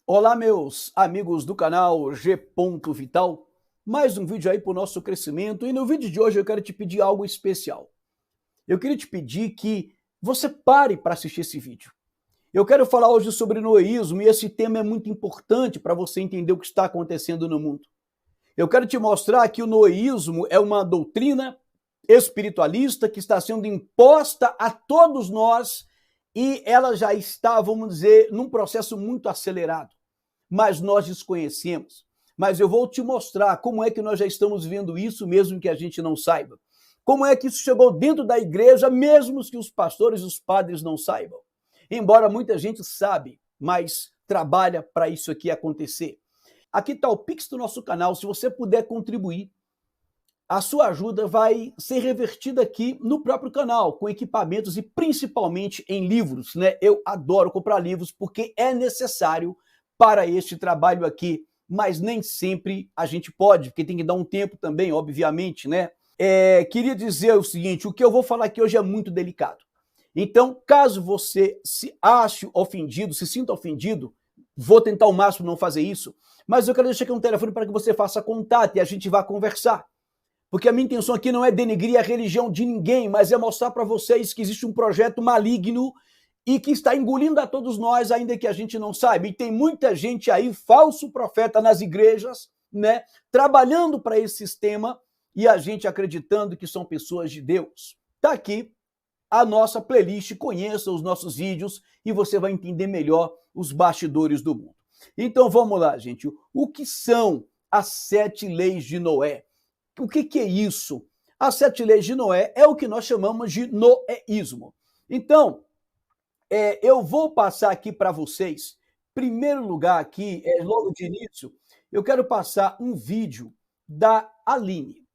Olá, meus amigos do canal G. Vital. Mais um vídeo aí para o nosso crescimento. E no vídeo de hoje eu quero te pedir algo especial. Eu queria te pedir que você pare para assistir esse vídeo. Eu quero falar hoje sobre noísmo e esse tema é muito importante para você entender o que está acontecendo no mundo. Eu quero te mostrar que o noísmo é uma doutrina espiritualista que está sendo imposta a todos nós e ela já está, vamos dizer, num processo muito acelerado. Mas nós desconhecemos. Mas eu vou te mostrar como é que nós já estamos vendo isso, mesmo que a gente não saiba. Como é que isso chegou dentro da igreja, mesmo que os pastores e os padres não saibam. Embora muita gente sabe, mas trabalha para isso aqui acontecer. Aqui está o Pix do nosso canal, se você puder contribuir, a sua ajuda vai ser revertida aqui no próprio canal, com equipamentos e principalmente em livros, né? Eu adoro comprar livros porque é necessário para este trabalho aqui, mas nem sempre a gente pode, porque tem que dar um tempo também, obviamente, né? Queria dizer o seguinte, o que eu vou falar aqui hoje é muito delicado. Então, caso você se ache ofendido, se sinta ofendido, vou tentar ao máximo não fazer isso, mas eu quero deixar aqui um telefone para que você faça contato e a gente vá conversar. Porque a minha intenção aqui não é denegrir a religião de ninguém, mas é mostrar para vocês que existe um projeto maligno e que está engolindo a todos nós, ainda que a gente não saiba. E tem muita gente aí, falso profeta nas igrejas, né, trabalhando para esse sistema e a gente acreditando que são pessoas de Deus. Tá aqui a nossa playlist, conheça os nossos vídeos e você vai entender melhor os bastidores do mundo. Então vamos lá, gente. O que são as 7 leis de Noé? O que é isso? As 7 leis de Noé é o que nós chamamos de noéismo. Então, eu vou passar aqui para vocês, primeiro lugar aqui, logo de início, eu quero passar um vídeo da Aline.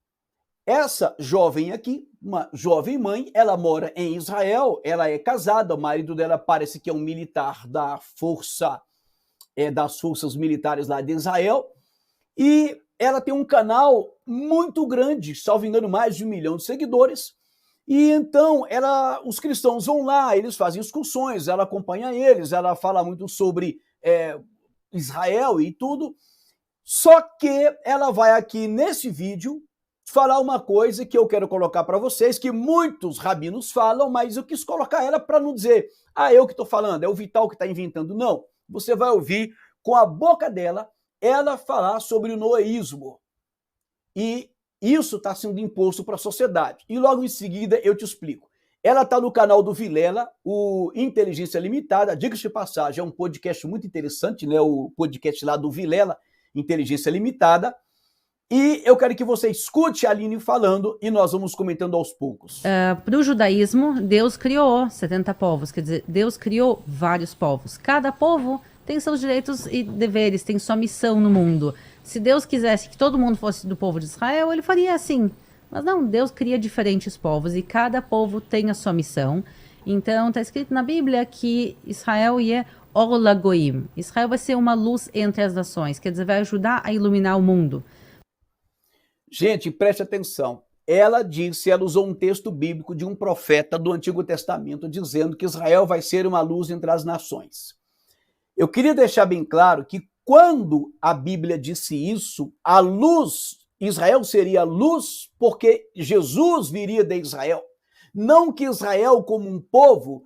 Essa jovem aqui, uma jovem mãe, ela mora em Israel, ela é casada, o marido dela parece que é um militar das forças militares lá de Israel, e ela tem um canal muito grande, salvo engano, mais de 1 milhão de seguidores. E então os cristãos vão lá, eles fazem excursões, ela acompanha eles, ela fala muito sobre Israel e tudo. Só que ela vai aqui nesse vídeo falar uma coisa que eu quero colocar para vocês, que muitos rabinos falam, mas eu quis colocar ela para não dizer, eu que estou falando, é o Vital que está inventando. Não, você vai ouvir com a boca dela ela falar sobre o noéismo. E isso está sendo imposto para a sociedade. E logo em seguida eu te explico. Ela está no canal do Vilela, o Inteligência Limitada. Diga-se de passagem, é um podcast muito interessante, né? O podcast lá do Vilela, Inteligência Limitada. E eu quero que você escute a Aline falando e nós vamos comentando aos poucos. Para o judaísmo, Deus criou 70 povos, quer dizer, Deus criou vários povos. Cada povo tem seus direitos e deveres, tem sua missão no mundo. Se Deus quisesse que todo mundo fosse do povo de Israel, ele faria assim. Mas não, Deus cria diferentes povos e cada povo tem a sua missão. Então, está escrito na Bíblia que Israel é Or Lagoim. Israel vai ser uma luz entre as nações, quer dizer, vai ajudar a iluminar o mundo. Gente, preste atenção. Ela usou um texto bíblico de um profeta do Antigo Testamento dizendo que Israel vai ser uma luz entre as nações. Eu queria deixar bem claro que quando a Bíblia disse isso, a luz, Israel seria luz porque Jesus viria de Israel. Não que Israel como um povo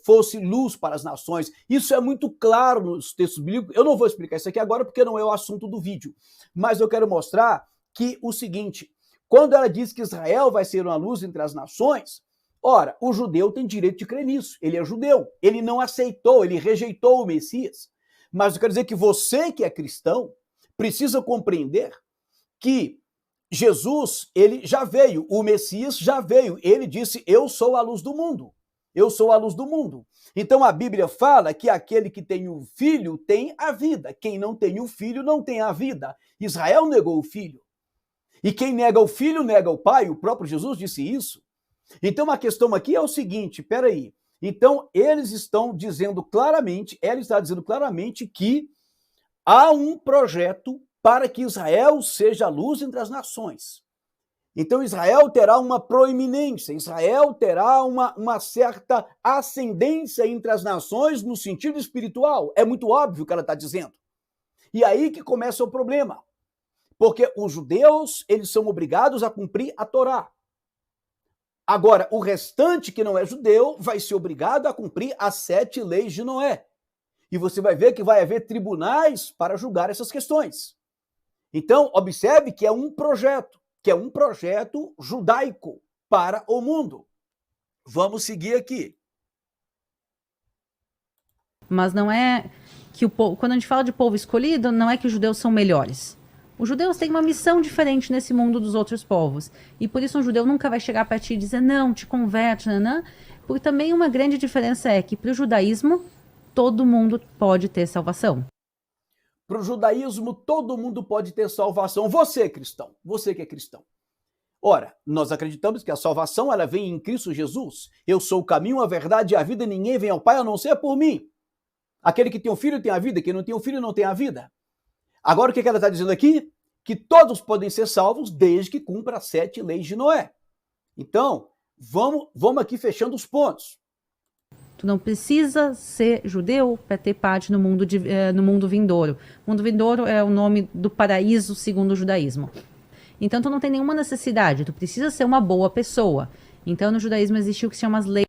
fosse luz para as nações. Isso é muito claro nos textos bíblicos. Eu não vou explicar isso aqui agora porque não é o assunto do vídeo. Mas eu quero mostrar que o seguinte, quando ela diz que Israel vai ser uma luz entre as nações, ora, o judeu tem direito de crer nisso. Ele é judeu. Ele não aceitou, ele rejeitou o Messias. Mas eu quero dizer que você que é cristão precisa compreender que Jesus, ele já veio, o Messias já veio. Ele disse, eu sou a luz do mundo. Eu sou a luz do mundo. Então a Bíblia fala que aquele que tem o filho tem a vida. Quem não tem o filho não tem a vida. Israel negou o filho. E quem nega o filho nega o pai. O próprio Jesus disse isso. Então a questão aqui é o seguinte, peraí. Então eles estão dizendo claramente, ela está dizendo claramente que há um projeto para que Israel seja a luz entre as nações. Então Israel terá uma proeminência, Israel terá uma certa ascendência entre as nações no sentido espiritual. É muito óbvio o que ela está dizendo. E aí que começa o problema. Porque os judeus, eles são obrigados a cumprir a Torá. Agora, o restante que não é judeu vai ser obrigado a cumprir as 7 leis de Noé. E você vai ver que vai haver tribunais para julgar essas questões. Então, observe que é um projeto judaico para o mundo. Vamos seguir aqui. Mas não é que o povo, quando a gente fala de povo escolhido, não é que os judeus são melhores. Os judeus têm uma missão diferente nesse mundo dos outros povos. E por isso um judeu nunca vai chegar para ti e dizer, não, te converte, nanã. Porque também uma grande diferença é que para o judaísmo, todo mundo pode ter salvação. Para o judaísmo, todo mundo pode ter salvação. Você, cristão, você que é cristão. Ora, nós acreditamos que a salvação ela vem em Cristo Jesus. Eu sou o caminho, a verdade e a vida, ninguém vem ao Pai a não ser por mim. Aquele que tem um filho tem a vida, quem não tem um filho não tem a vida. Agora o que ela está dizendo aqui? Que todos podem ser salvos desde que cumpra as 7 leis de Noé. Então, vamos aqui fechando os pontos. Tu não precisa ser judeu para ter parte no mundo vindouro. O mundo vindouro é o nome do paraíso segundo o judaísmo. Então, tu não tem nenhuma necessidade. Tu precisa ser uma boa pessoa. Então, no judaísmo existiu o que se chama as leis.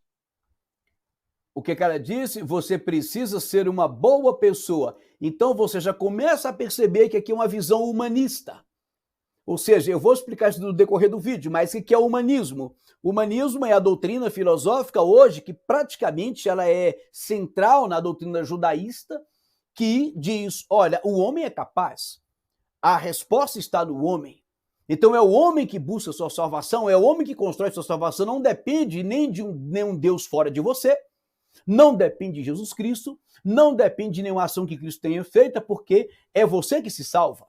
O que ela disse? Você precisa ser uma boa pessoa. Então, você já começa a perceber que aqui é uma visão humanista. Ou seja, eu vou explicar isso no decorrer do vídeo, mas o que é o humanismo? O humanismo é a doutrina filosófica hoje que praticamente ela é central na doutrina judaísta, que diz, olha, o homem é capaz. A resposta está no homem. Então é o homem que busca sua salvação, é o homem que constrói sua salvação, não depende nem de nenhum Deus fora de você, não depende de Jesus Cristo, não depende de nenhuma ação que Cristo tenha feita, porque é você que se salva.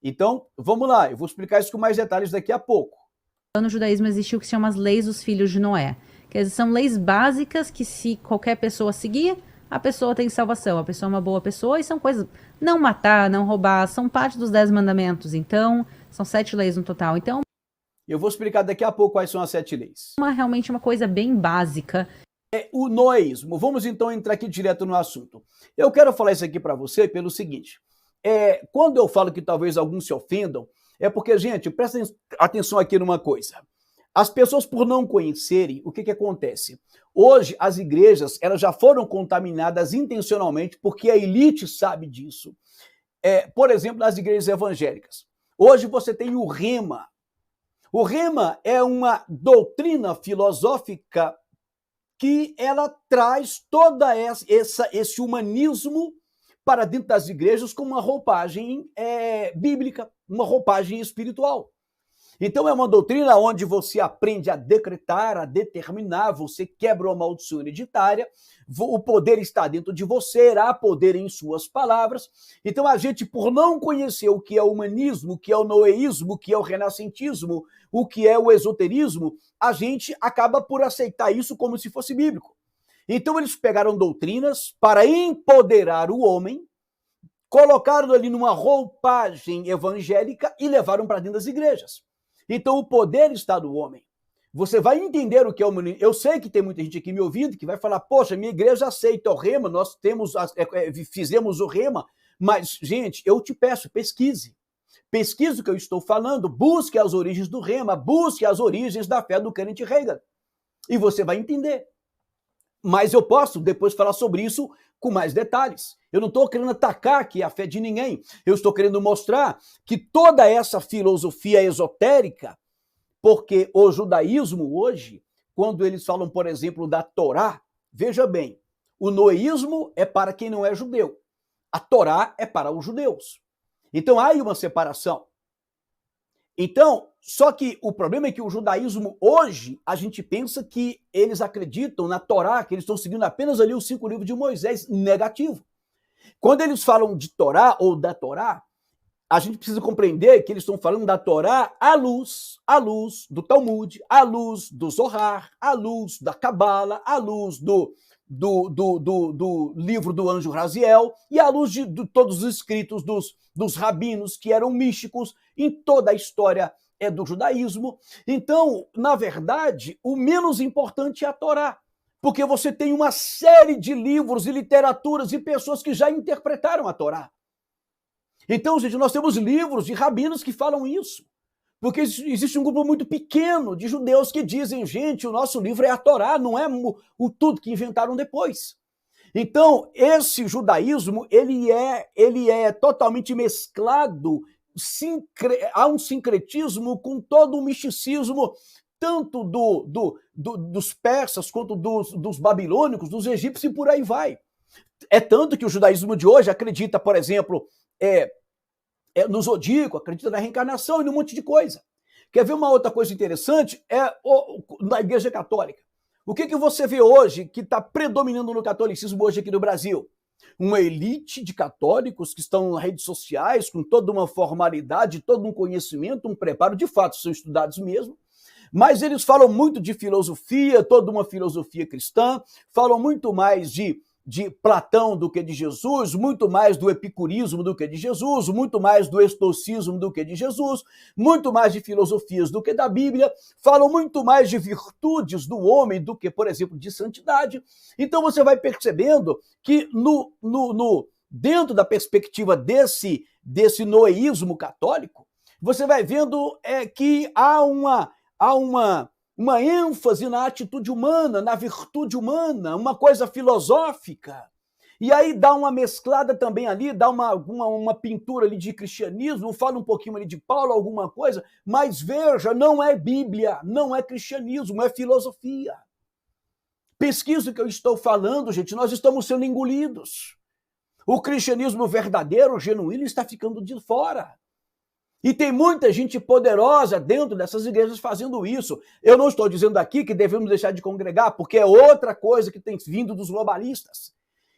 Então, vamos lá, eu vou explicar isso com mais detalhes daqui a pouco. No judaísmo existiu o que se chama as leis dos filhos de Noé. Quer dizer, são leis básicas que se qualquer pessoa seguir, a pessoa tem salvação, a pessoa é uma boa pessoa, e são coisas, não matar, não roubar, são parte dos 10 mandamentos, então, são 7 leis no total. Então, eu vou explicar daqui a pouco quais são as 7 leis. Realmente uma coisa bem básica. É o noísmo. Vamos então entrar aqui direto no assunto. Eu quero falar isso aqui para você pelo seguinte, quando eu falo que talvez alguns se ofendam, é porque, gente, prestem atenção aqui numa coisa. As pessoas, por não conhecerem, o que acontece? Hoje, as igrejas elas já foram contaminadas intencionalmente, porque a elite sabe disso. Por exemplo, nas igrejas evangélicas. Hoje você tem o Rema. O Rema é uma doutrina filosófica que ela traz toda esse humanismo para dentro das igrejas com uma roupagem bíblica, uma roupagem espiritual. Então é uma doutrina onde você aprende a decretar, a determinar, você quebra uma maldição hereditária, o poder está dentro de você, há poder em suas palavras. Então a gente, por não conhecer o que é o humanismo, o que é o noeísmo, o que é o renascentismo, o que é o esoterismo, a gente acaba por aceitar isso como se fosse bíblico. Então eles pegaram doutrinas para empoderar o homem, colocaram ali numa roupagem evangélica e levaram para dentro das igrejas. Então o poder está no homem. Você vai entender o que é o humanismo. Eu sei que tem muita gente aqui me ouvindo que vai falar, poxa, minha igreja aceita o Rema, nós fizemos o Rema, mas, gente, eu te peço, pesquise. Pesquise o que eu estou falando, busque as origens do Rema, busque as origens da fé do Kenneth Reagan. E você vai entender. Mas eu posso depois falar sobre isso com mais detalhes. Eu não estou querendo atacar aqui a fé de ninguém. Eu estou querendo mostrar que toda essa filosofia esotérica, porque o judaísmo hoje, quando eles falam, por exemplo, da Torá, veja bem, o noísmo é para quem não é judeu. A Torá é para os judeus. Então há aí uma separação. Então, só que o problema é que o judaísmo hoje, a gente pensa que eles acreditam na Torá, que eles estão seguindo apenas ali os 5 livros de Moisés, negativo. Quando eles falam de Torá ou da Torá, a gente precisa compreender que eles estão falando da Torá à luz do Talmud, à luz do Zohar, à luz da Cabala, à luz do livro do anjo Raziel e à luz de todos os escritos dos rabinos que eram místicos em toda a história é do judaísmo. Então, na verdade, o menos importante é a Torá, porque você tem uma série de livros e literaturas e pessoas que já interpretaram a Torá. Então, gente, nós temos livros de rabinos que falam isso, porque existe um grupo muito pequeno de judeus que dizem, gente, o nosso livro é a Torá, não é o tudo que inventaram depois. Então, esse judaísmo, ele é totalmente mesclado, há um sincretismo com todo o misticismo, tanto dos persas quanto dos babilônicos, dos egípcios e por aí vai. É tanto que o judaísmo de hoje acredita, por exemplo, no zodíaco, acredita na reencarnação e num monte de coisa. Quer ver uma outra coisa interessante? Na Igreja Católica. O que você vê hoje que está predominando no catolicismo hoje aqui no Brasil? Uma elite de católicos que estão nas redes sociais com toda uma formalidade, todo um conhecimento, um preparo, de fato são estudados mesmo, mas eles falam muito de filosofia, toda uma filosofia cristã, falam muito mais de Platão do que de Jesus, muito mais do epicurismo do que de Jesus, muito mais do estoicismo do que de Jesus, muito mais de filosofias do que da Bíblia, falam muito mais de virtudes do homem do que, por exemplo, de santidade. Então você vai percebendo que dentro da perspectiva desse noeísmo católico, você vai vendo que há uma ênfase na atitude humana, na virtude humana, uma coisa filosófica. E aí dá uma mesclada também ali, dá uma pintura ali de cristianismo, fala um pouquinho ali de Paulo, alguma coisa, mas veja, não é Bíblia, não é cristianismo, é filosofia. Pesquisa o que eu estou falando, gente, nós estamos sendo engolidos. O cristianismo verdadeiro, genuíno, está ficando de fora. E tem muita gente poderosa dentro dessas igrejas fazendo isso. Eu não estou dizendo aqui que devemos deixar de congregar, porque é outra coisa que tem vindo dos globalistas.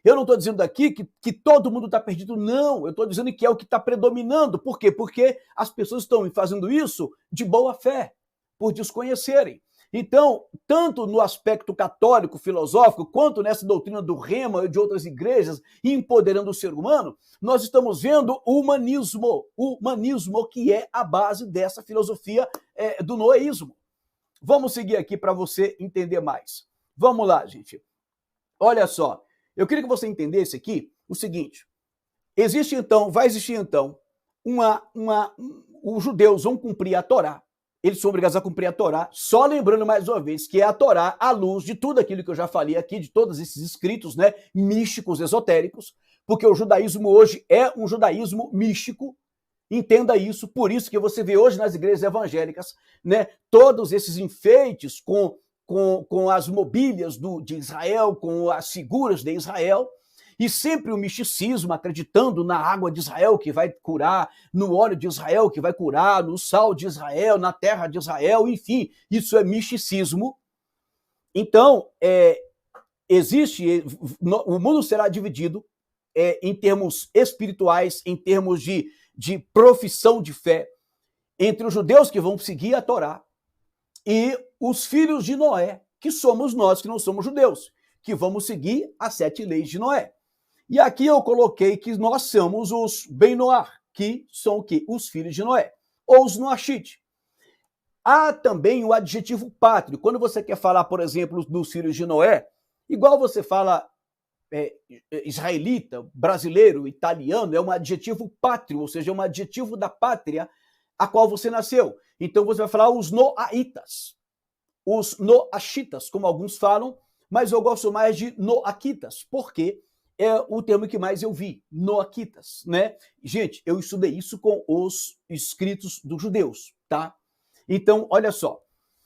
Eu não estou dizendo aqui que todo mundo está perdido, não. Eu estou dizendo que é o que está predominando. Por quê? Porque as pessoas estão fazendo isso de boa fé, por desconhecerem. Então, tanto no aspecto católico, filosófico, quanto nessa doutrina do Rema e de outras igrejas empoderando o ser humano, nós estamos vendo o humanismo que é a base dessa filosofia do noeísmo. Vamos seguir aqui para você entender mais. Vamos lá, gente. Olha só, eu queria que você entendesse aqui o seguinte, vai existir então, os judeus vão cumprir a Torá. Eles são obrigados a cumprir a Torá, só lembrando mais uma vez que é a Torá à luz de tudo aquilo que eu já falei aqui, de todos esses escritos, né, místicos, esotéricos, porque o judaísmo hoje é um judaísmo místico, entenda isso, por isso que você vê hoje nas igrejas evangélicas, né, todos esses enfeites com as mobílias de Israel, com as figuras de Israel, e sempre o misticismo, acreditando na água de Israel que vai curar, no óleo de Israel que vai curar, no sal de Israel, na terra de Israel, enfim, isso é misticismo. Então, o mundo será dividido em termos espirituais, em termos de profissão de fé, entre os judeus que vão seguir a Torá e os filhos de Noé, que somos nós que não somos judeus, que vamos seguir as 7 leis de Noé. E aqui eu coloquei que nós somos os Ben Noar, que são o quê? Os filhos de Noé, ou os Noachite. Há também o adjetivo pátrio. Quando você quer falar, por exemplo, dos filhos de Noé, igual você fala israelita, brasileiro, italiano, é um adjetivo pátrio, ou seja, é um adjetivo da pátria a qual você nasceu. Então você vai falar os Noaitas, os Noachitas, como alguns falam, mas eu gosto mais de Noaquitas, porque é o termo que mais eu vi, Noaquitas, né? Gente, eu estudei isso com os escritos dos judeus, tá? Então, olha só.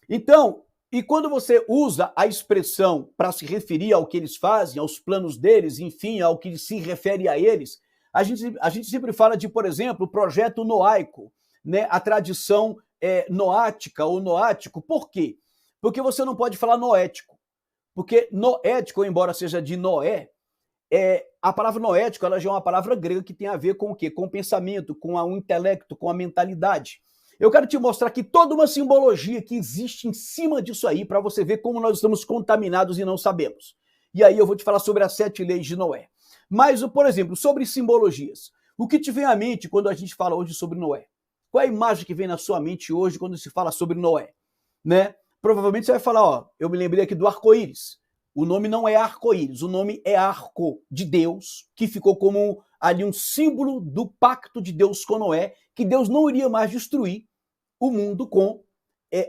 Então, e quando você usa a expressão para se referir ao que eles fazem, aos planos deles, enfim, ao que se refere a eles, a gente sempre fala de, por exemplo, o projeto noaico, né? A tradição noática ou noático. Por quê? Porque você não pode falar noético. Porque noético, embora seja de Noé, a palavra noético ela já é uma palavra grega que tem a ver com o quê? Com o pensamento, com o intelecto, com a mentalidade. Eu quero te mostrar aqui toda uma simbologia que existe em cima disso aí, para você ver como nós estamos contaminados e não sabemos. E aí eu vou te falar sobre as 7 leis de Noé. Mas, por exemplo, sobre simbologias. O que te vem à mente quando a gente fala hoje sobre Noé? Qual é a imagem que vem na sua mente hoje quando se fala sobre Noé? Né? Provavelmente você vai falar, ó, eu me lembrei aqui do arco-íris. O nome não é arco-íris, o nome é arco de Deus, que ficou como ali um símbolo do pacto de Deus com Noé, que Deus não iria mais destruir o mundo com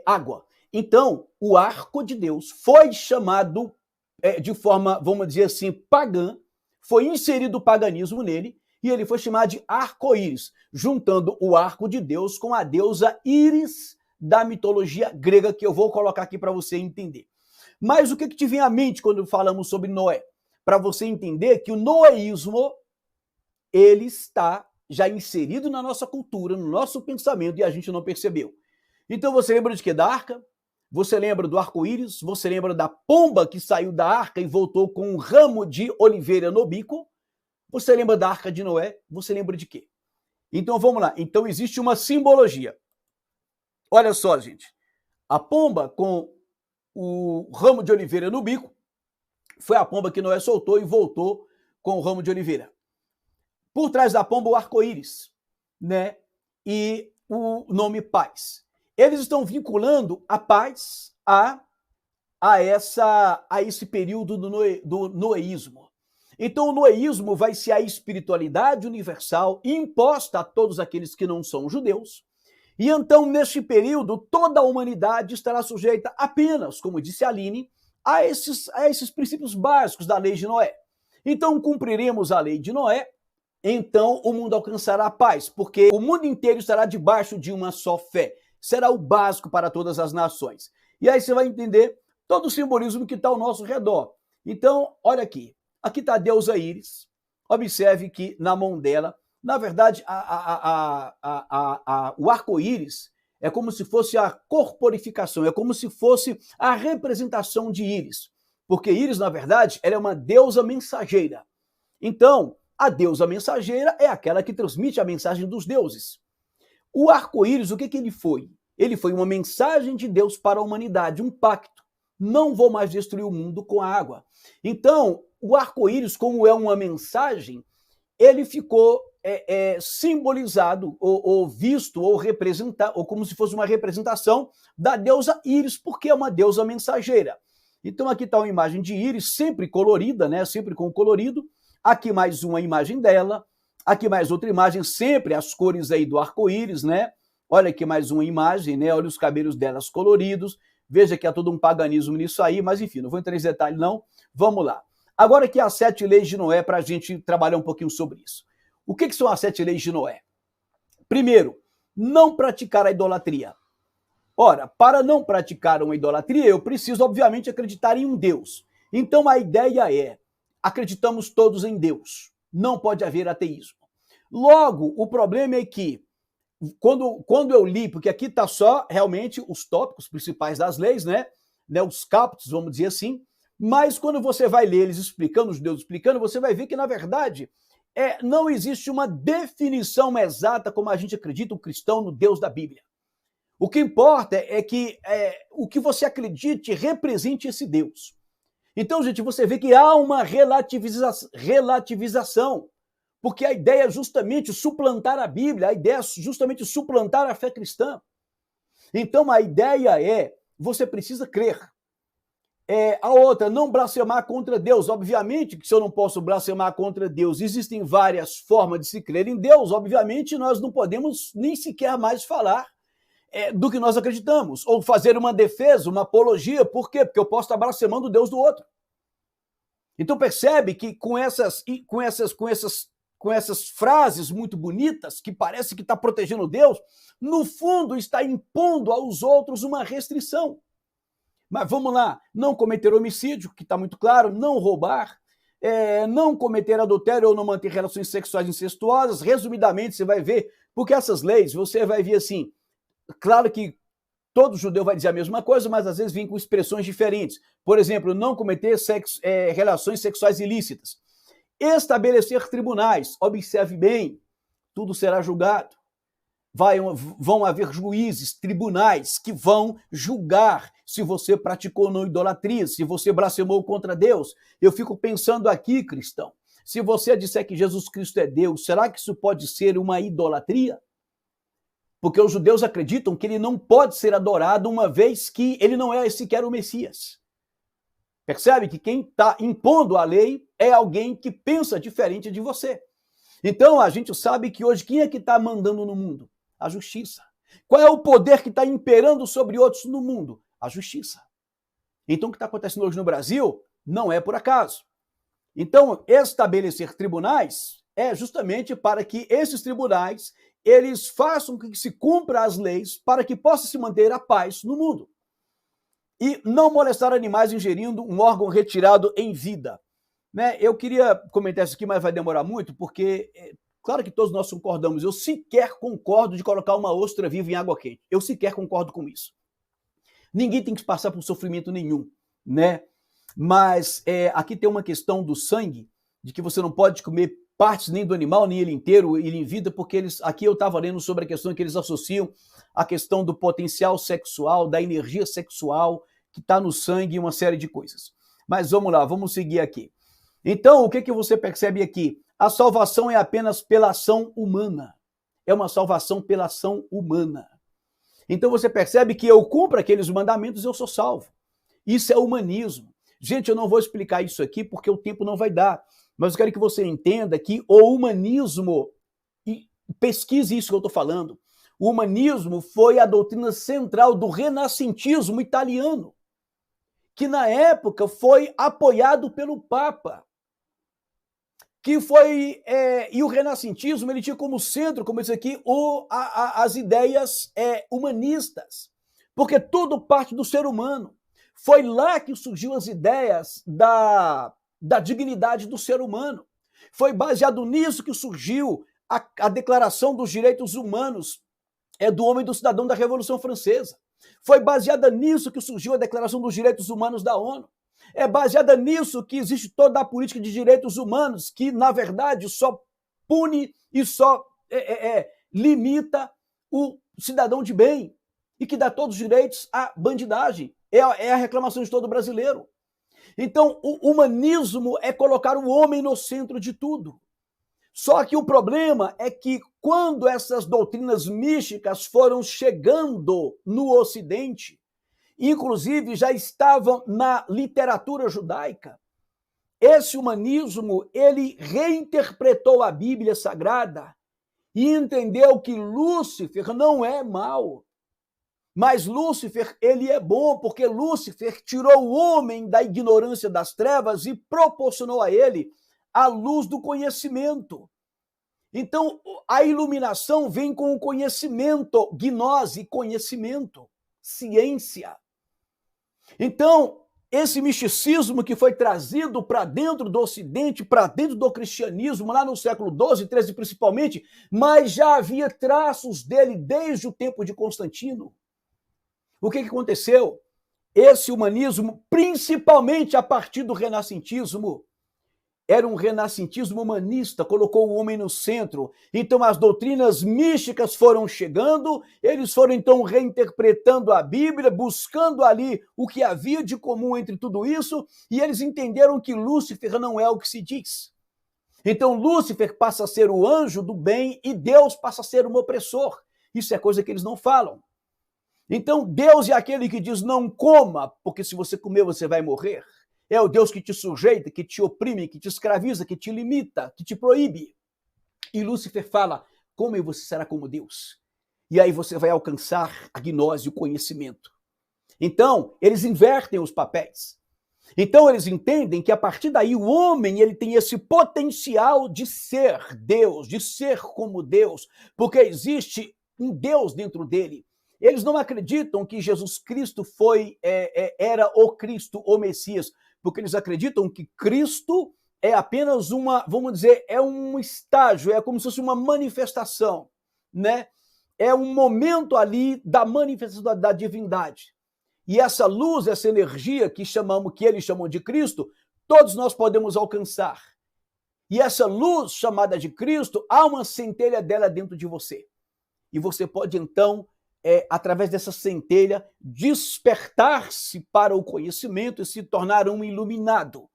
água. Então, o arco de Deus foi chamado de forma, vamos dizer assim, pagã, foi inserido o paganismo nele, e ele foi chamado de arco-íris, juntando o arco de Deus com a deusa Íris da mitologia grega, que eu vou colocar aqui para você entender. Mas o que te vem à mente quando falamos sobre Noé? Para você entender que o noeísmo, ele está já inserido na nossa cultura, no nosso pensamento, e a gente não percebeu. Então você lembra de quê? Da arca? Você lembra do arco-íris? Você lembra da pomba que saiu da arca e voltou com um ramo de oliveira no bico? Você lembra da arca de Noé? Você lembra de quê? Então vamos lá. Então existe uma simbologia. Olha só, gente. A pomba com o ramo de oliveira no bico foi a pomba que Noé soltou e voltou com o ramo de oliveira. Por trás da pomba, o arco-íris, né? E o nome paz. Eles estão vinculando a paz a esse período do noeísmo. Então, o noeísmo vai ser a espiritualidade universal imposta a todos aqueles que não são judeus. E então, neste período, toda a humanidade estará sujeita apenas, como disse a Aline, a esses princípios básicos da lei de Noé. Então, cumpriremos a lei de Noé, então o mundo alcançará a paz, porque o mundo inteiro estará debaixo de uma só fé. Será o básico para todas as nações. E aí você vai entender todo o simbolismo que está ao nosso redor. Então, olha aqui. Aqui está a deusa Íris. Observe que na mão dela, na verdade, o arco-íris é como se fosse a corporificação, é como se fosse a representação de Íris. Porque Íris, na verdade, ela é uma deusa mensageira. Então, a deusa mensageira é aquela que transmite a mensagem dos deuses. O arco-íris, o que ele foi? Ele foi uma mensagem de Deus para a humanidade, um pacto. Não vou mais destruir o mundo com a água. Então, o arco-íris, como é uma mensagem, ele ficou simbolizado, ou visto, ou representado, ou como se fosse uma representação da deusa Íris, porque é uma deusa mensageira. Então, aqui está uma imagem de Íris, sempre colorida, né? Sempre com colorido. Aqui mais uma imagem dela. Aqui mais outra imagem, sempre as cores aí do arco-íris, né? Olha aqui mais uma imagem, né? Olha os cabelos delas coloridos. Veja que há todo um paganismo nisso aí, mas enfim, não vou entrar nesse detalhe não. Vamos lá. Agora aqui as 7 leis de Noé para a gente trabalhar um pouquinho sobre isso. O que são as 7 leis de Noé? Primeiro, não praticar a idolatria. Ora, para não praticar uma idolatria, eu preciso, obviamente, acreditar em um Deus. Então a ideia é, acreditamos todos em Deus. Não pode haver ateísmo. Logo, o problema é que, quando eu li, porque aqui está só realmente os tópicos principais das leis, né? Os capítulos, vamos dizer assim, mas quando você vai ler eles explicando, os judeus explicando, você vai ver que, na verdade, não existe uma definição exata como a gente acredita, o cristão, no Deus da Bíblia. O que importa é que o que você acredite represente esse Deus. Então, gente, você vê que há uma relativização, porque a ideia é justamente suplantar a Bíblia, a ideia é justamente suplantar a fé cristã. Então, a ideia é, você precisa crer. A outra, não blasfemar contra Deus. Obviamente que se eu não posso blasfemar contra Deus, existem várias formas de se crer em Deus. Obviamente, nós não podemos nem sequer mais falar do que nós acreditamos, ou fazer uma defesa, uma apologia. Por quê? Porque eu posso estar blasfemando o Deus do outro. Então percebe que com essas frases muito bonitas, que parece que está protegendo Deus, no fundo está impondo aos outros uma restrição. Mas vamos lá, não cometer homicídio, que está muito claro, não roubar, não cometer adultério ou não manter relações sexuais incestuosas. Resumidamente, você vai ver, porque essas leis, você vai ver assim, claro que todo judeu vai dizer a mesma coisa, mas às vezes vem com expressões diferentes. Por exemplo, não cometer relações sexuais ilícitas. Estabelecer tribunais, observe bem, tudo será julgado. Vão haver juízes, tribunais que vão julgar se você praticou ou não idolatria, se você blasfemou contra Deus. Eu fico pensando aqui, cristão, se você disser que Jesus Cristo é Deus, será que isso pode ser uma idolatria? Porque os judeus acreditam que ele não pode ser adorado uma vez que ele não é sequer o Messias. Percebe que quem está impondo a lei é alguém que pensa diferente de você. Então a gente sabe que hoje quem é que está mandando no mundo? A justiça. Qual é o poder que está imperando sobre outros no mundo? A justiça. Então o que está acontecendo hoje no Brasil não é por acaso. Então estabelecer tribunais é justamente para que esses tribunais eles façam com que se cumpra as leis para que possa se manter a paz no mundo. E não molestar animais ingerindo um órgão retirado em vida. Né? Eu queria comentar isso aqui, mas vai demorar muito, porque claro que todos nós concordamos. Eu sequer concordo de colocar uma ostra viva em água quente. Eu sequer concordo com isso. Ninguém tem que passar por sofrimento nenhum, né? Mas aqui tem uma questão do sangue, de que você não pode comer partes nem do animal, nem ele inteiro, ele em vida, porque aqui eu estava lendo sobre a questão que eles associam a questão do potencial sexual, da energia sexual que está no sangue e uma série de coisas. Mas vamos lá, vamos seguir aqui. Então, o que você percebe aqui? A salvação é apenas pela ação humana. É uma salvação pela ação humana. Então você percebe que eu cumpro aqueles mandamentos e eu sou salvo. Isso é humanismo. Gente, eu não vou explicar isso aqui porque o tempo não vai dar. Mas eu quero que você entenda que o humanismo, e pesquise isso que eu estou falando, o humanismo foi a doutrina central do renascentismo italiano, que na época foi apoiado pelo Papa, que foi, e o renascentismo ele tinha como centro, como isso aqui, as ideias humanistas, porque tudo parte do ser humano. Foi lá que surgiu as ideias da dignidade do ser humano. Foi baseado nisso que surgiu a Declaração dos Direitos Humanos do Homem e do Cidadão da Revolução Francesa. Foi baseada nisso que surgiu a Declaração dos Direitos Humanos da ONU. É baseada nisso que existe toda a política de direitos humanos, que, na verdade, só pune e só limita o cidadão de bem e que dá todos os direitos à bandidagem. É a reclamação de todo brasileiro. Então, o humanismo é colocar o homem no centro de tudo. Só que o problema é que quando essas doutrinas místicas foram chegando no Ocidente, inclusive já estavam na literatura judaica, esse humanismo, ele reinterpretou a Bíblia Sagrada e entendeu que Lúcifer não é mau. Mas Lúcifer, ele é bom, porque Lúcifer tirou o homem da ignorância das trevas e proporcionou a ele a luz do conhecimento. Então, a iluminação vem com o conhecimento, gnose, conhecimento, ciência. Então, esse misticismo que foi trazido para dentro do Ocidente, para dentro do cristianismo, lá no século XII, XIII principalmente, mas já havia traços dele desde o tempo de Constantino. O que aconteceu? Esse humanismo, principalmente a partir do renascentismo, era um renascentismo humanista, colocou o homem no centro. Então as doutrinas místicas foram chegando, eles foram então reinterpretando a Bíblia, buscando ali o que havia de comum entre tudo isso, e eles entenderam que Lúcifer não é o que se diz. Então Lúcifer passa a ser o anjo do bem e Deus passa a ser um opressor. Isso é coisa que eles não falam. Então Deus é aquele que diz não coma, porque se você comer você vai morrer. É o Deus que te sujeita, que te oprime, que te escraviza, que te limita, que te proíbe. E Lúcifer fala, come e você será como Deus. E aí você vai alcançar a gnose, o conhecimento. Então, eles invertem os papéis. Então, eles entendem que a partir daí o homem ele tem esse potencial de ser Deus, de ser como Deus, porque existe um Deus dentro dele. Eles não acreditam que Jesus Cristo era o Cristo, o Messias, porque eles acreditam que Cristo é apenas vamos dizer, é um estágio, é como se fosse uma manifestação, né? É um momento ali da manifestação da divindade. E essa luz, essa energia que eles chamam de Cristo, todos nós podemos alcançar. E essa luz chamada de Cristo, há uma centelha dela dentro de você. E você pode então através dessa centelha, despertar-se para o conhecimento e se tornar um iluminado.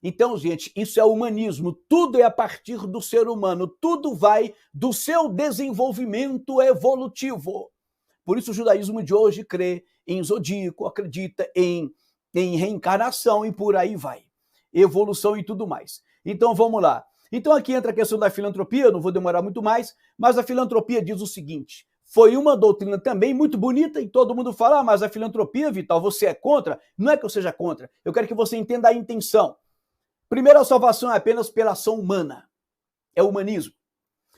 Então, gente, isso é humanismo. Tudo é a partir do ser humano. Tudo vai do seu desenvolvimento evolutivo. Por isso o judaísmo de hoje crê em zodíaco, acredita em reencarnação e por aí vai. Evolução e tudo mais. Então, vamos lá. Então, aqui entra a questão da filantropia, eu não vou demorar muito mais, mas a filantropia diz o seguinte: foi uma doutrina também muito bonita e todo mundo fala, mas a filantropia, Vital, você é contra? Não é que eu seja contra, eu quero que você entenda a intenção. Primeiro, a salvação é apenas pela ação humana, é o humanismo.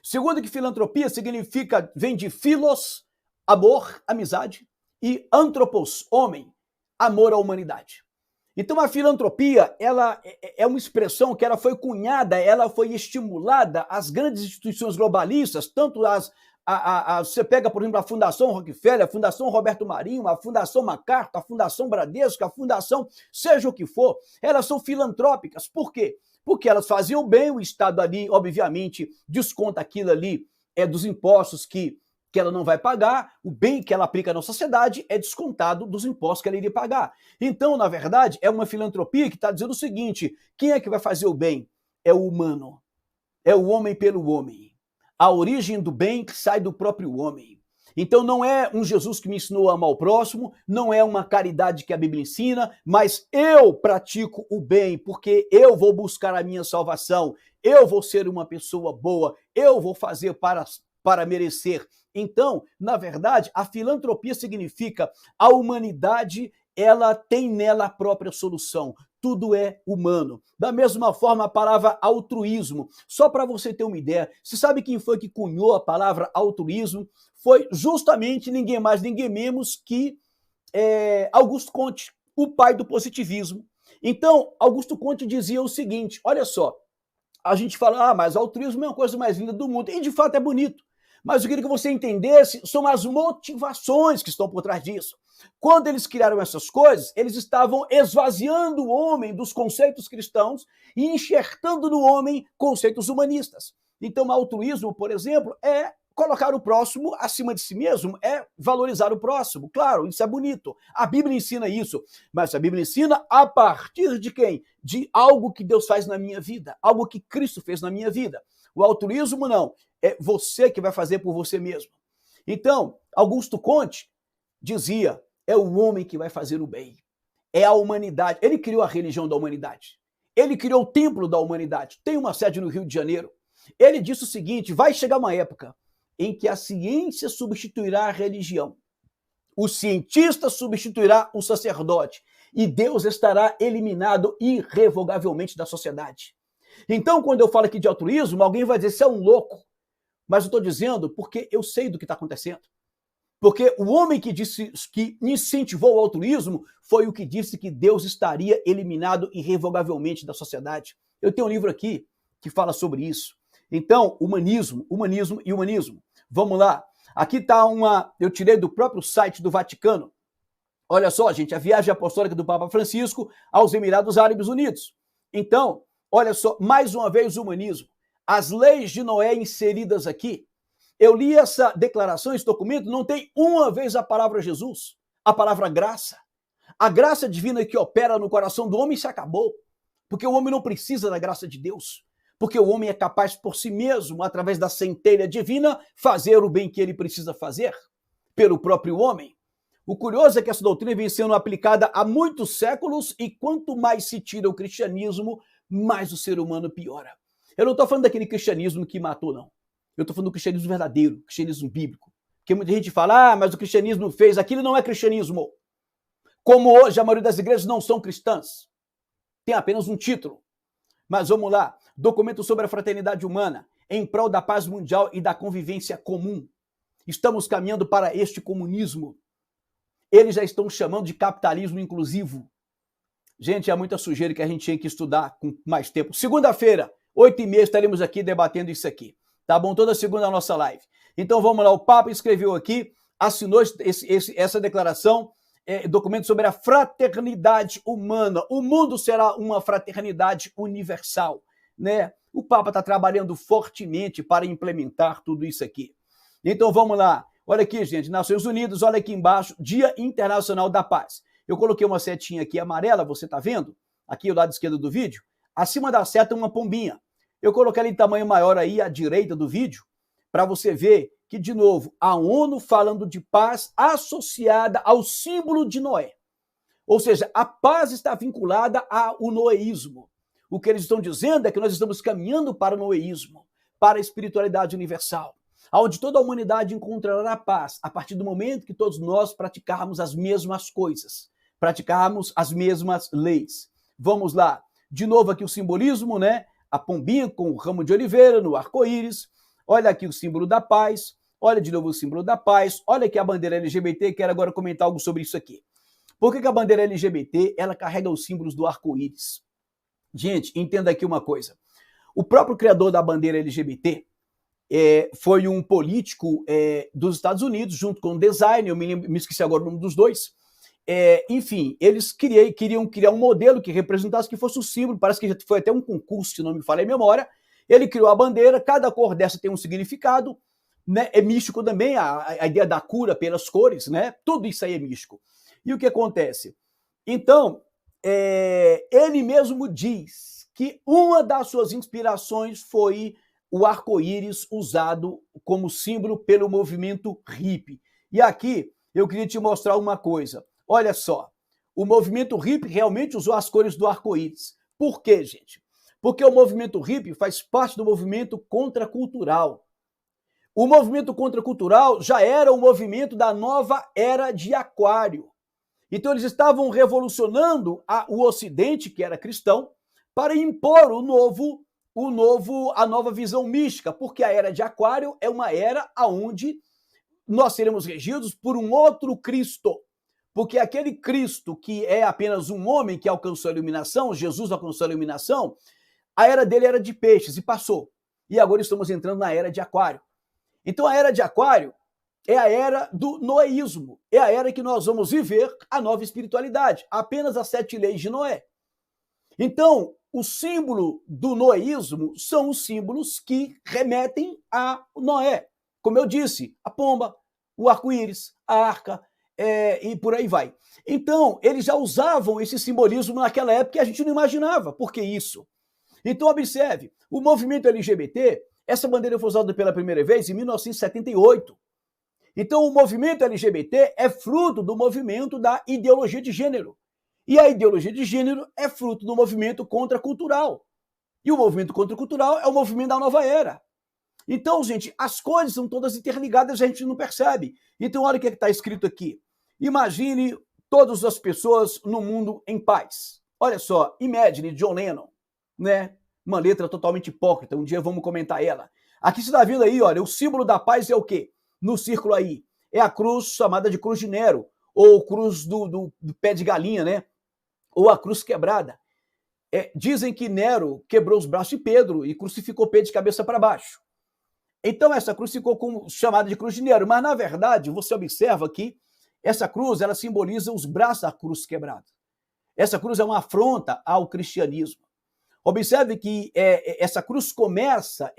Segundo, que filantropia significa, vem de philos, amor, amizade, e anthropos, homem, amor à humanidade. Então a filantropia, ela é uma expressão que ela foi cunhada, ela foi estimulada às grandes instituições globalistas, tanto você pega, por exemplo, a Fundação Rockefeller, a Fundação Roberto Marinho, a Fundação MacArthur, a Fundação Bradesco, a Fundação seja o que for, elas são filantrópicas. Por quê? Porque elas faziam bem, o Estado ali, obviamente, desconta aquilo ali dos impostos que ela não vai pagar, o bem que ela aplica na sociedade é descontado dos impostos que ela iria pagar. Então, na verdade, é uma filantropia que está dizendo o seguinte: quem é que vai fazer o bem? É o humano, é o homem pelo homem. A origem do bem que sai do próprio homem. Então não é um Jesus que me ensinou a amar o próximo, não é uma caridade que a Bíblia ensina, mas eu pratico o bem, porque eu vou buscar a minha salvação, eu vou ser uma pessoa boa, eu vou fazer para merecer. Então, na verdade, a filantropia significa a humanidade, ela tem nela a própria solução. Tudo é humano. Da mesma forma, a palavra altruísmo. Só para você ter uma ideia, você sabe quem foi que cunhou a palavra altruísmo? Foi justamente ninguém mais, ninguém menos que Augusto Comte, o pai do positivismo. Então, Augusto Comte dizia o seguinte: olha só, a gente fala, mas altruísmo é uma coisa mais linda do mundo, e de fato é bonito. Mas eu queria que você entendesse, são as motivações que estão por trás disso. Quando eles criaram essas coisas, eles estavam esvaziando o homem dos conceitos cristãos e enxertando no homem conceitos humanistas. Então, o altruísmo, por exemplo, é colocar o próximo acima de si mesmo, é valorizar o próximo. Claro, isso é bonito. A Bíblia ensina isso, mas a Bíblia ensina a partir de quem? De algo que Deus faz na minha vida, algo que Cristo fez na minha vida. O altruísmo não, é você que vai fazer por você mesmo. Então, Augusto Comte dizia, é o homem que vai fazer o bem, é a humanidade. Ele criou a religião da humanidade, ele criou o templo da humanidade, tem uma sede no Rio de Janeiro. Ele disse o seguinte: vai chegar uma época em que a ciência substituirá a religião, o cientista substituirá o sacerdote e Deus estará eliminado irrevogavelmente da sociedade. Então, quando eu falo aqui de altruísmo, alguém vai dizer, você é um louco. Mas eu estou dizendo porque eu sei do que está acontecendo. Porque o homem que disse, que incentivou o altruísmo foi o que disse que Deus estaria eliminado irrevogavelmente da sociedade. Eu tenho um livro aqui que fala sobre isso. Então, humanismo e humanismo. Vamos lá. Aqui está eu tirei do próprio site do Vaticano. Olha só, gente, a viagem apostólica do Papa Francisco aos Emirados Árabes Unidos. Então, olha só, mais uma vez o humanismo. As leis de Noé inseridas aqui. Eu li essa declaração, esse documento, não tem uma vez a palavra Jesus, a palavra graça. A graça divina que opera no coração do homem se acabou, porque o homem não precisa da graça de Deus, porque o homem é capaz por si mesmo, através da centelha divina, fazer o bem que ele precisa fazer, pelo próprio homem. O curioso é que essa doutrina vem sendo aplicada há muitos séculos e quanto mais se tira o cristianismo, mais o ser humano piora. Eu não estou falando daquele cristianismo que matou, não. Eu estou falando do cristianismo verdadeiro, cristianismo bíblico. Porque muita gente fala, mas o cristianismo fez, aquilo não é cristianismo. Como hoje a maioria das igrejas não são cristãs. Tem apenas um título. Mas vamos lá, documento sobre a fraternidade humana, em prol da paz mundial e da convivência comum. Estamos caminhando para este comunismo. Eles já estão chamando de capitalismo inclusivo. Gente, há muita sujeira que a gente tinha que estudar com mais tempo. Segunda-feira, 8h30, estaremos aqui debatendo isso aqui. Tá bom? Toda segunda a nossa live. Então vamos lá, o Papa escreveu aqui, assinou essa declaração, documento sobre a fraternidade humana. O mundo será uma fraternidade universal, né? O Papa está trabalhando fortemente para implementar tudo isso aqui. Então vamos lá. Olha aqui, gente, Nações Unidas, olha aqui embaixo, Dia Internacional da Paz. Eu coloquei uma setinha aqui amarela, você está vendo? Aqui ao lado esquerdo do vídeo. acima da seta uma pombinha. Eu coloquei ela em tamanho maior aí à direita do vídeo, para você ver que, de novo, a ONU falando de paz associada ao símbolo de Noé. Ou seja, a paz está vinculada ao noeísmo. O que eles estão dizendo é que nós estamos caminhando para o noeísmo, para a espiritualidade universal, onde toda a humanidade encontrará a paz a partir do momento que todos nós praticarmos as mesmas coisas, praticarmos as mesmas leis. Vamos lá, de novo aqui o simbolismo, né? A pombinha com o ramo de oliveira no arco-íris. Olha aqui o símbolo da paz. Olha de novo o símbolo da paz. Olha aqui a bandeira LGBT. Quero agora comentar algo sobre isso aqui. Por que a bandeira LGBT ela carrega os símbolos do arco-íris? Gente, entenda aqui uma coisa. O próprio criador da bandeira LGBT foi um político dos Estados Unidos, junto com um designer, eu me esqueci agora o nome dos dois. Enfim, eles queriam criar um modelo que representasse, que fosse o símbolo, parece que já foi até um concurso, se não me falha a memória. Ele criou a bandeira, cada cor dessa tem um significado, né? É místico também, a ideia da cura pelas cores, né? Tudo isso aí é místico. E o que acontece? Então, ele mesmo diz que uma das suas inspirações foi o arco-íris usado como símbolo pelo movimento hippie. E aqui eu queria te mostrar uma coisa. Olha só, o movimento hippie realmente usou as cores do arco-íris. Por quê, gente? Porque o movimento hippie faz parte do movimento contracultural. O movimento contracultural já era o movimento da nova era de Aquário. Então eles estavam revolucionando o Ocidente, que era cristão, para impor a nova visão mística, porque a era de Aquário é uma era onde nós seremos regidos por um outro Cristo. Porque aquele Cristo que é apenas um homem que alcançou a iluminação, Jesus alcançou a iluminação, a era dele era de peixes e passou. E agora estamos entrando na era de Aquário. Então a era de Aquário é a era do noeísmo, é a era que nós vamos viver a nova espiritualidade, apenas as 7 leis de Noé. Então, o símbolo do noeísmo são os símbolos que remetem a Noé. Como eu disse, a pomba, o arco-íris, a arca, e por aí vai. Então, eles já usavam esse simbolismo naquela época e a gente não imaginava. Por que isso? Então, observe, o movimento LGBT, essa bandeira foi usada pela primeira vez em 1978. Então, o movimento LGBT é fruto do movimento da ideologia de gênero. E a ideologia de gênero é fruto do movimento contracultural. E o movimento contracultural é o movimento da nova era. Então, gente, as coisas são todas interligadas, a gente não percebe. Então, olha o que está escrito aqui. Imagine todas as pessoas no mundo em paz. Olha só, Imagine, John Lennon, né? Uma letra totalmente hipócrita, um dia vamos comentar ela. Aqui você está vendo aí, olha, o símbolo da paz é o quê? No círculo aí, é a cruz chamada de cruz de Nero, ou cruz do pé de galinha, né? Ou a cruz quebrada. Dizem que Nero quebrou os braços de Pedro e crucificou Pedro de cabeça para baixo. Então essa cruz ficou chamada de cruz de Nero, mas na verdade você observa que essa cruz ela simboliza os braços da cruz quebrada. Essa cruz é uma afronta ao cristianismo. Observe que essa cruz começa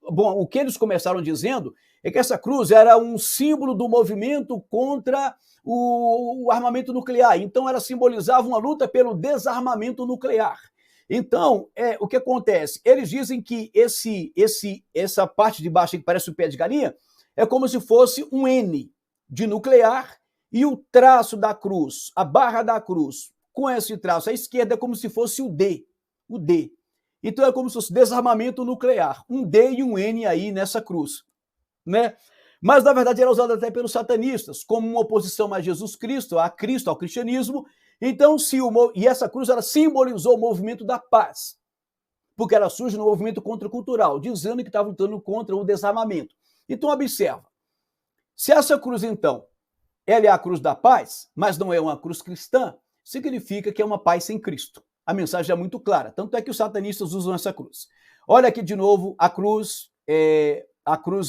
o que eles começaram dizendo é que essa cruz era um símbolo do movimento contra o armamento nuclear. Então ela simbolizava uma luta pelo desarmamento nuclear. Então, o que acontece? Eles dizem que essa parte de baixo que parece um pé de galinha é como se fosse um N de nuclear e o traço da cruz, a barra da cruz, com esse traço à esquerda é como se fosse o D. O D. Então é como se fosse desarmamento nuclear. Um D e um N aí nessa cruz, né? Mas na verdade era usado até pelos satanistas, como uma oposição a Jesus Cristo, ao cristianismo. Então, e essa cruz ela simbolizou o movimento da paz, porque ela surge no movimento contracultural, dizendo que estava lutando contra o desarmamento. Então, observa, se essa cruz, então, ela é a cruz da paz, mas não é uma cruz cristã, significa que é uma paz sem Cristo. A mensagem é muito clara, tanto é que os satanistas usam essa cruz. Olha aqui de novo a cruz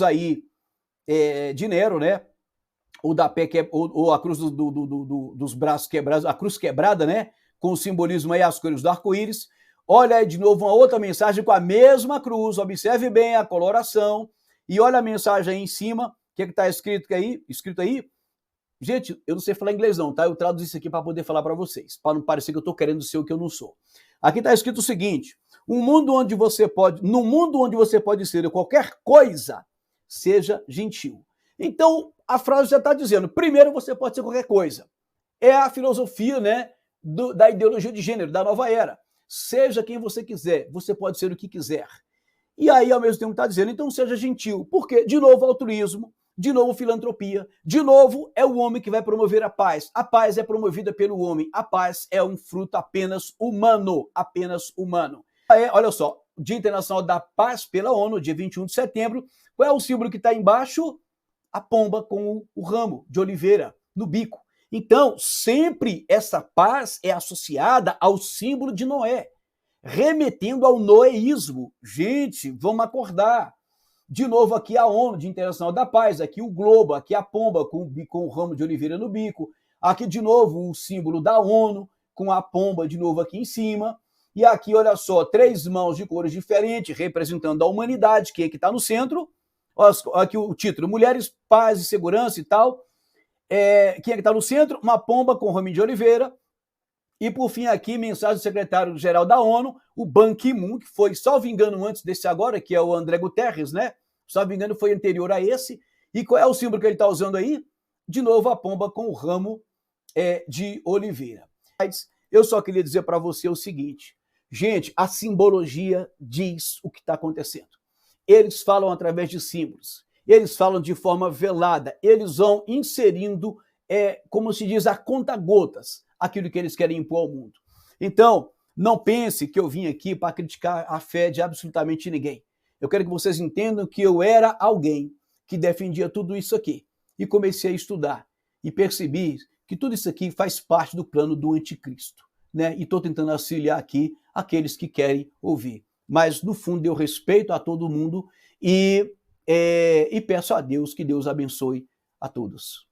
aí de Nero, né? Ou a cruz dos braços quebrados, a cruz quebrada, né? Com o simbolismo aí, as cores do arco-íris. Olha aí de novo uma outra mensagem com a mesma cruz. Observe bem a coloração. E olha a mensagem aí em cima. O que está escrito aí? Gente, eu não sei falar inglês não, tá? Eu traduzo isso aqui para poder falar para vocês, para não parecer que eu estou querendo ser o que eu não sou. Aqui está escrito o seguinte: no mundo onde você pode ser qualquer coisa, seja gentil. Então, a frase já está dizendo, primeiro você pode ser qualquer coisa. É a filosofia, né, da ideologia de gênero, da nova era. Seja quem você quiser, você pode ser o que quiser. E aí, ao mesmo tempo, está dizendo, então seja gentil. Por quê? De novo, altruísmo, de novo, filantropia, de novo, é o homem que vai promover a paz. A paz é promovida pelo homem. A paz é um fruto apenas humano, apenas humano. Olha só, Dia Internacional da Paz pela ONU, dia 21 de setembro. Qual é o símbolo que está embaixo? A pomba com o ramo de oliveira no bico. Então, sempre essa paz é associada ao símbolo de Noé, remetendo ao noeísmo. Gente, vamos acordar. De novo aqui a ONU, Dia Internacional da Paz, aqui o globo, aqui a pomba com o ramo de oliveira no bico, aqui de novo o símbolo da ONU, com a pomba de novo aqui em cima, e aqui, olha só, 3 mãos de cores diferentes, representando a humanidade, que é que está no centro, aqui o título, Mulheres, Paz e Segurança e tal, quem é que está no centro? Uma pomba com ramo de oliveira, e por fim aqui, mensagem do secretário-geral da ONU, o Ban Ki-moon, que foi, salvo engano, antes desse agora, que é o André Guterres, né? Salvo engano, foi anterior a esse. E qual é o símbolo que ele está usando aí? De novo, a pomba com o ramo de oliveira. Mas eu só queria dizer para você o seguinte, gente, a simbologia diz o que está acontecendo. Eles falam através de símbolos, eles falam de forma velada, eles vão inserindo, como se diz, a conta-gotas, aquilo que eles querem impor ao mundo. Então, não pense que eu vim aqui para criticar a fé de absolutamente ninguém. Eu quero que vocês entendam que eu era alguém que defendia tudo isso aqui. E comecei a estudar. E percebi que tudo isso aqui faz parte do plano do anticristo. Né? E estou tentando auxiliar aqui aqueles que querem ouvir. Mas, no fundo, eu respeito a todo mundo e peço a Deus que Deus abençoe a todos.